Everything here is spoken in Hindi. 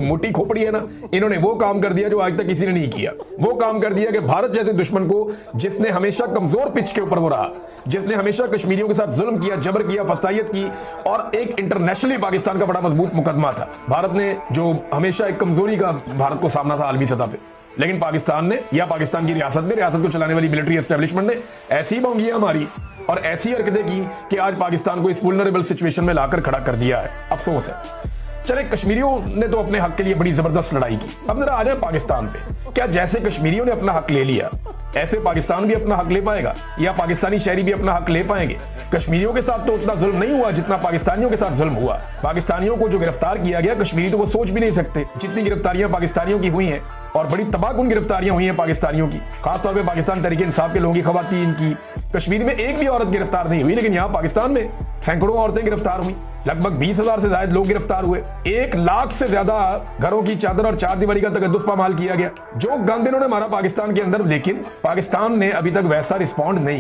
मोटी खोपड़ी है ना, इन्होंने वो काम कर दिया जो आज तक किसी ने नहीं किया। वो काम कर दिया कि भारत जैसे दुश्मन को, जिसने हमेशा कमजोर पिच के ऊपर वो रहा, जिसने हमेशा कश्मीरियों के साथ जुल्म किया, जबर किया, फसाइयत की, और एक इंटरनेशनली पाकिस्तान का बड़ा मजबूत मुकदमा था। भारत ने जो हमेशा एक कमजोरी का भारत को सामना था आलमी सतह पे, लेकिन पाकिस्तान ने या पाकिस्तान की रियासत को चलाने वाली मिलिट्री एस्टेब्लिशमेंट ने ऐसी भोंगियां मारी और ऐसी हरकतें की कि आज पाकिस्तान को इस वुल्नरेबल सिचुएशन में लाकर खड़ा कर दिया है। अफसोस है। चले, कश्मीरियों ने तो अपने हक के लिए बड़ी जबरदस्त लड़ाई की। अब जरा आ जाए पाकिस्तान पे। क्या जैसे कश्मीरियों ने अपना हक ले लिया, ऐसे पाकिस्तान भी अपना हक ले पाएगा, या पाकिस्तानी शहरी भी अपना हक ले पाएंगे? कश्मीरियों के साथ तो उतना जुल्म नहीं हुआ जितना पाकिस्तानियों के साथ जुल्म हुआ। पाकिस्तानियों को जो गिरफ्तार किया गया, कश्मीरी तो वो सोच भी नहीं सकते जितनी गिरफ्तारियां पाकिस्तानियों की हुई हैं, और बड़ी तबाहकुन गिरफ्तारियां हुई हैं पाकिस्तानियों की, खासतौर पर पाकिस्तान तहरीक इंसाफ के लोगों की, खवातीन की। कश्मीर में एक भी औरत गिरफ्तार नहीं हुई, लेकिन यहाँ पाकिस्तान में सैकड़ों औरतें गिरफ्तार हुई, लगभग 20,000 से ज्यादा लोग गिरफ्तार हुए, 1 लाख से ज्यादा घरों की चादर और चार दीवारी का तकद्दुस पामाल किया गया। जो गंद इन्होंने मारा पाकिस्तान के अंदर, लेकिन पाकिस्तान ने अभी तक वैसा रिस्पॉन्ड नहीं